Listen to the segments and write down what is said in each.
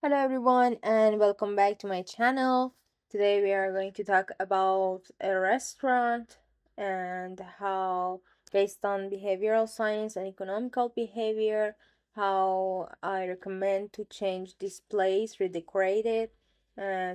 Hello everyone and welcome back to my channel. Today we are going to talk about a restaurant and how based on behavioral science and economical behavior, how I recommend to change this place, redecorate it,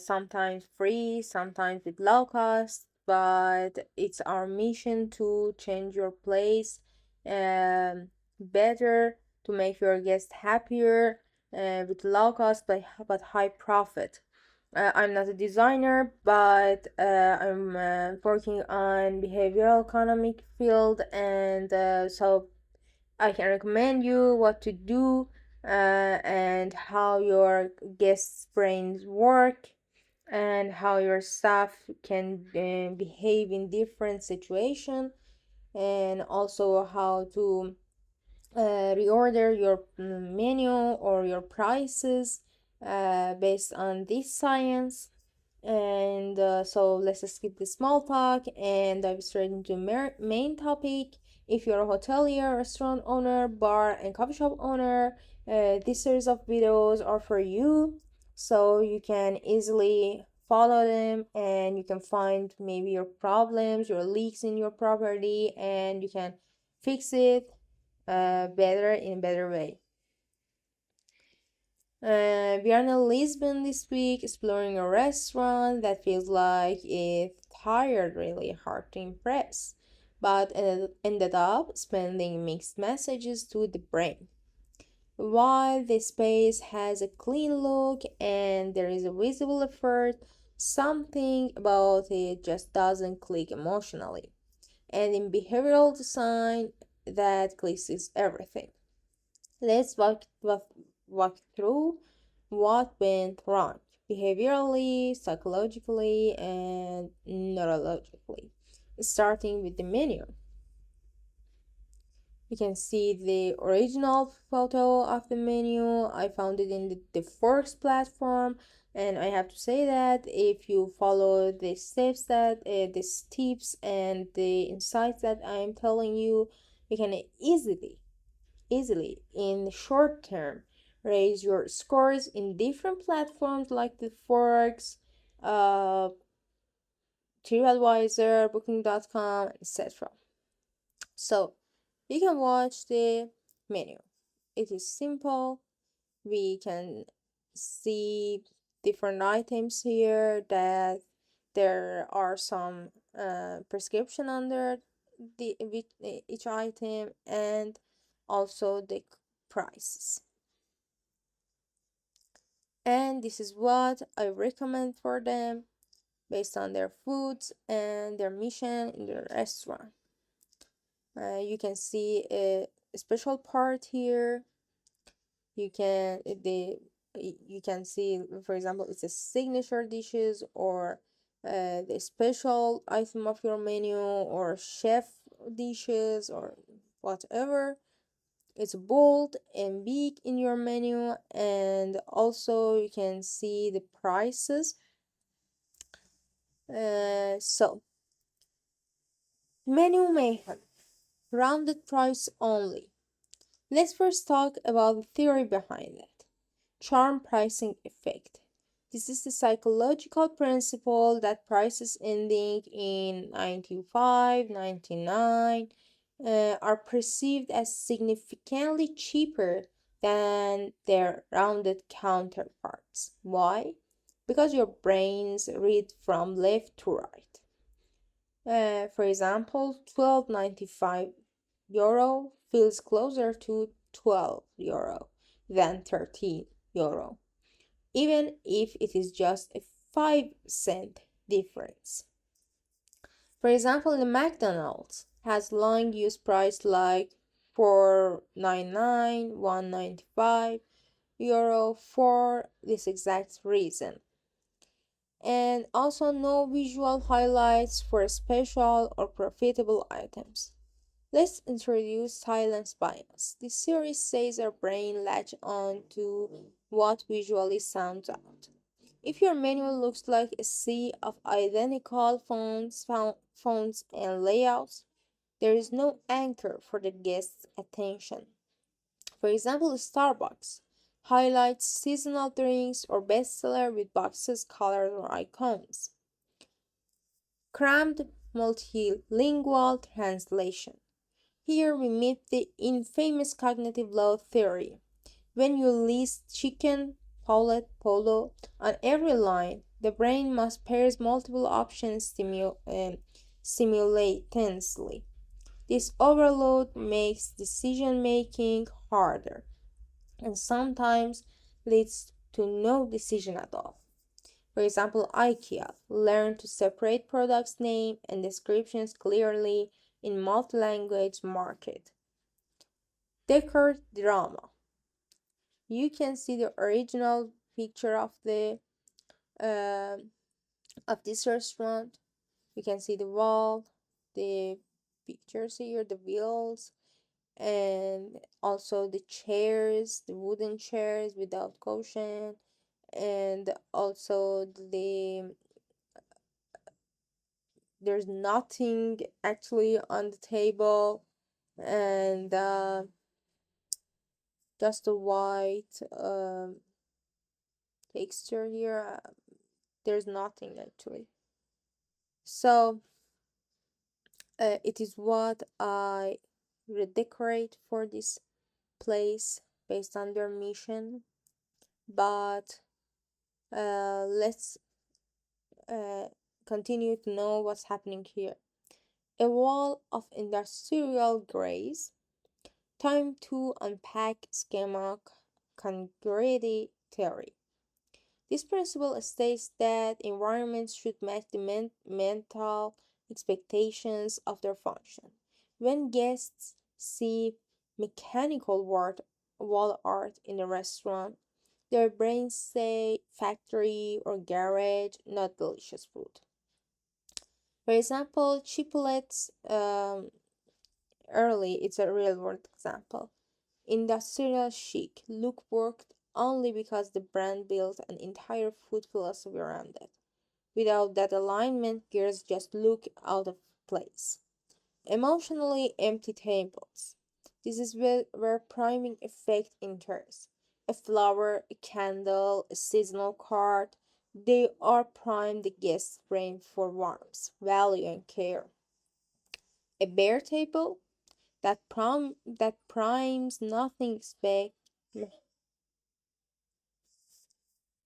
sometimes free, sometimes with low cost, but it's our mission to change your place better, to make your guests happier with low cost but high profit. I'm not a designer, but I'm working on behavioral economic field, and so I can recommend you what to do and how your guests' brains work and how your staff can behave in different situations, and also how to reorder your menu or your prices based on this science. And so let's skip the small talk and dive straight into main topic. If you're a hotelier, restaurant owner, bar and coffee shop owner, this series of videos are for you, so you can easily follow them and you can find maybe your problems, your leaks in your property, and you can fix it better in a better way. We are in Lisbon this week, exploring a restaurant that feels like it tired really hard to impress, but ended up sending mixed messages to the brain. While the space has a clean look and there is a visible effort, something about it just doesn't click emotionally. And in behavioral design, that clicks is everything. Let's walk through what went wrong behaviorally, psychologically, and neurologically. Starting with the menu. You can see the original photo of the menu. I found it in the Forks platform, and I have to say that if you follow the steps that these tips and the insights that I'm telling you, you can easily in short term raise your scores in different platforms like the Forex, uh, TripAdvisor, Booking.com, etc. So you can watch the menu. It is simple. We can see different items here that there are some prescription under each item, and also the prices. And this is what I recommend for them based on their foods and their mission in the restaurant. You can see a special part here. You can see, for example, it's a signature dishes or the special item of your menu or chef dishes or whatever. It's bold and big in your menu, and also you can see the prices. So menu mayhem, rounded price only. Let's first talk about the theory behind it. Charm pricing effect. This is the psychological principle that prices ending in 95, 99 are perceived as significantly cheaper than their rounded counterparts. Why? Because your brains read from left to right. For example, 12.95 euro feels closer to 12 euro than 13 euro, even if it is just a 5 cent difference. For example, the McDonald's has long used price like 4.99, 1.95 euro for this exact reason. And also no visual highlights for special or profitable items. Let's introduce silence bias. This series says our brain latch on to what visually sounds out. If your menu looks like a sea of identical fonts and layouts, there is no anchor for the guest's attention. For example, Starbucks highlights, seasonal drinks, or bestseller with boxes, colors, or icons. Crammed multilingual translation. Here we meet the infamous cognitive load theory. When you list chicken, Paulette, polo on every line, the brain must parse multiple options simultaneously. This overload makes decision making harder and sometimes leads to no decision at all. For example, IKEA learned to separate products' name and descriptions clearly in multi-language market. Decor drama. You can see the original picture uh, of this restaurant. You can see the wall, the pictures here, the wheels, and also the chairs, the wooden chairs without cushion, and also there's nothing actually on the table, and just a white texture here. There's nothing actually. So it is what I redecorate for this place based on their mission. But let's uh, continue to know what's happening here. A wall of industrial grays. Time to unpack schema congruity theory. This principle states that environments should match the mental expectations of their function. When guests see mechanical wall art in a restaurant, their brains say factory or garage, not delicious food. For example, Chiplett's early, it's a real world example. Industrial chic look worked only because the brand built an entire food philosophy around it. Without that alignment, gears just look out of place. Emotionally empty tables. This is where priming effect enters. A flower, a candle, a seasonal card, they are prime the guest's brain for warmth, value, and care. A bare table that primes nothing expect.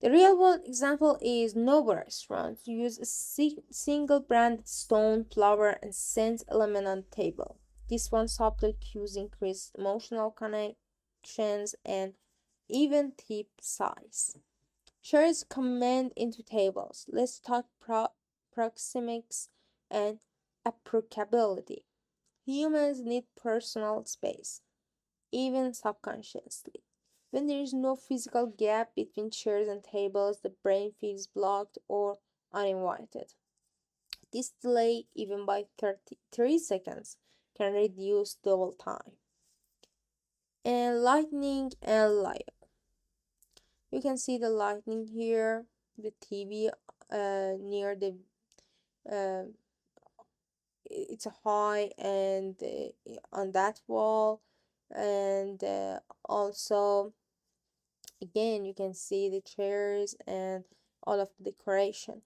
The real world example is Nobu restaurants use a single branded stone, flower, and scent element on the table. This one subtle cues increase emotional connections and even tip size. Shares command into tables. Let's talk proxemics and applicability. Humans need personal space, even subconsciously. When there is no physical gap between chairs and tables, the brain feels blocked or uninvited. This delay, even by 33 seconds, can reduce dwell time. And lightning and light. You can see the lightning here, the TV near the uh, it's high and on that wall, and also again you can see the chairs and all of the decoration.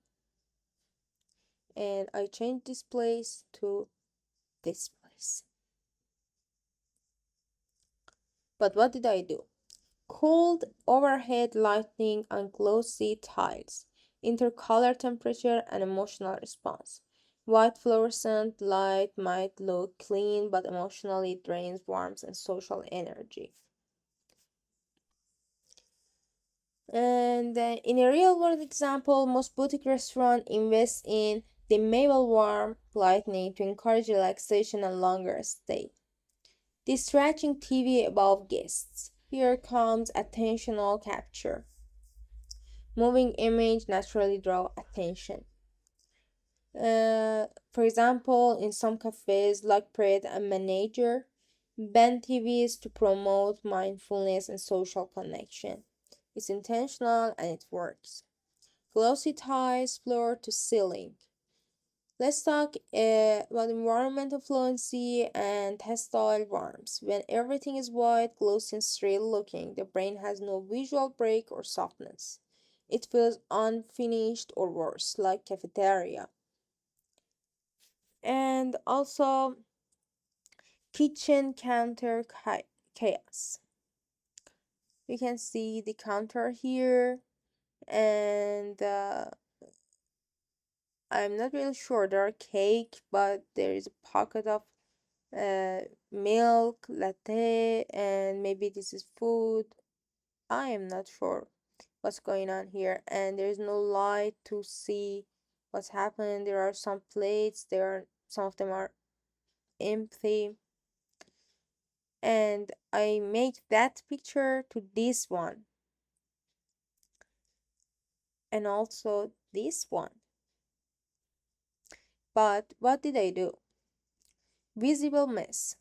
And I changed this place to this place. But what did I do? Cold overhead lighting on glossy tiles, intercolor temperature and emotional response. White fluorescent light might look clean but emotionally drains warmth and social energy. And in a real world example, most boutique restaurants invest in the Mabel warm lighting to encourage relaxation and longer stay. Distracting TV above guests. Here comes attentional capture. Moving image naturally draw attention. For example, in some cafes like Pret and Manager, bend TVs to promote mindfulness and social connection. It's intentional and it works. Glossy ties floor to ceiling. Let's talk about environmental fluency and textile warmth. When everything is white, glossy, and straight looking, the brain has no visual break or softness. It feels unfinished or worse, like cafeteria. And also, kitchen counter chaos. You can see the counter here, and I'm not really sure. There are cake, but there is a pocket of uh, milk, latte, and maybe this is food. I am not sure what's going on here, and there's no light to see what's happening. There are some plates, there are some of them are empty, and I make that picture to this one, and also this one. But what did I do? Visible mess.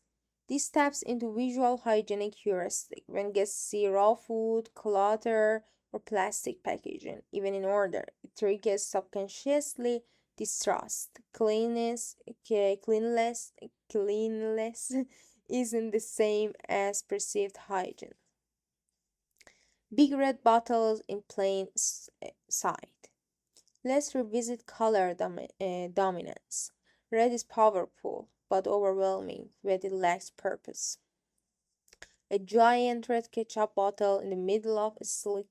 This taps into visual hygienic heuristic when guests see raw food, clutter, or plastic packaging, even in order. It triggers subconsciously distrust. Cleanliness isn't the same as perceived hygiene. Big red bottles in plain sight. Let's revisit color dominance. Red is powerful but overwhelming when it lacks purpose. A giant red ketchup bottle in the middle of a slick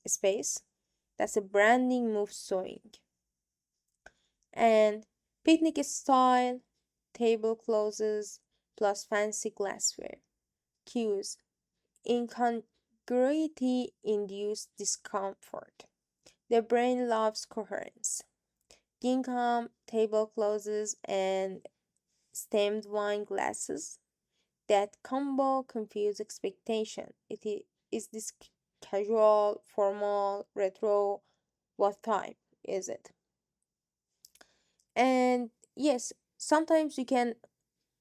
space. That's a branding move swing. And picnic style tablecloths plus fancy glassware. Cues. Incongruity induce discomfort. The brain loves coherence. Gingham tablecloths and stemmed wine glasses. That combo confuse expectation. Is this casual, formal, retro? What type is it? And yes, sometimes you can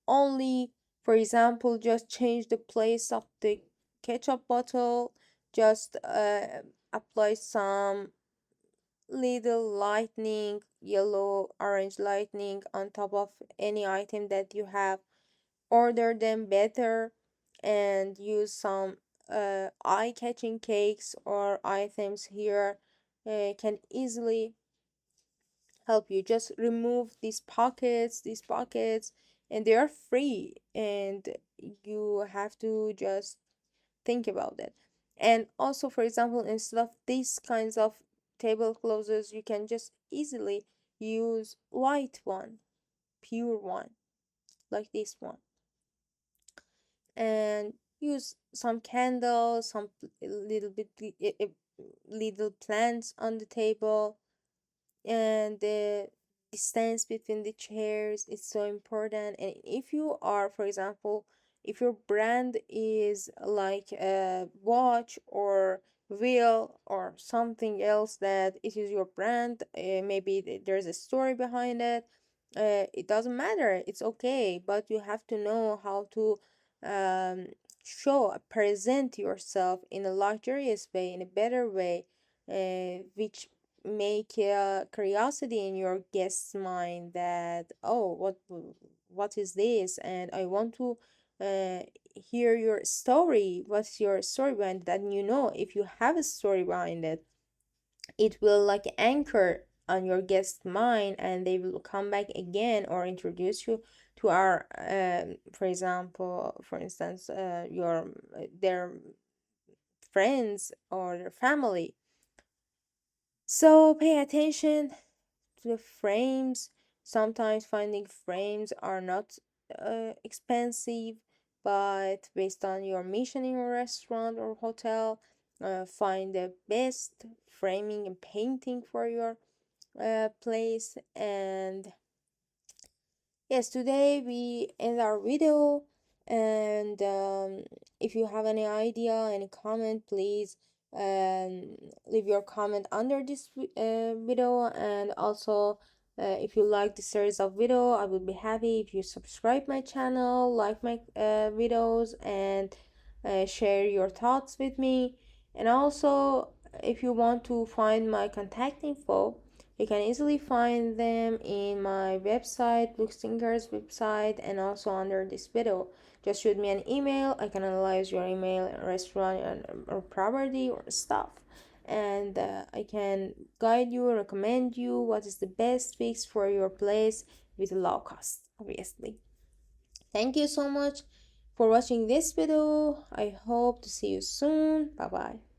only, for example, just change the place of the ketchup bottle, just apply some little lightning, yellow, orange lightning on top of any item that you have, order them better, and use some eye-catching cakes or items here can easily help you. Just remove these pockets, and they are free, and you have to just think about it. And also, for example, instead of these kinds of tablecloths, you can just easily use white one, pure one, like this one, and use some candles, some little bit little plants on the table, and the distance between the chairs is so important. And if you are, for example, if your brand is like a watch or wheel or something else that it is your brand, maybe there's a story behind it, it doesn't matter, it's okay, but you have to know how to um, present yourself in a luxurious way, in a better way, which make a curiosity in your guest's mind that, oh, what is this, and I want to uh, hear your story. What's your story behind that? And if you have a story behind it, it will like anchor on your guest's mind, and they will come back again or introduce you to our for instance, your their friends or their family. So pay attention to the frames. Sometimes finding frames are not expensive, but based on your mission in your restaurant or hotel, find the best framing and painting for your place. And yes, today we end our video, and if you have any idea, any comment, please leave your comment under this video. And also, if you like this series of video, I would be happy if you subscribe my channel, like my videos, and share your thoughts with me. And also, if you want to find my contact info, You can easily find them in my website, Bookstinker's website, and also under this video. Just shoot me an email. I can analyze your email, restaurant, or property or stuff, and I can guide you, recommend you what is the best fix for your place with low cost, obviously. Thank you so much for watching this video. I hope to see you soon. Bye bye.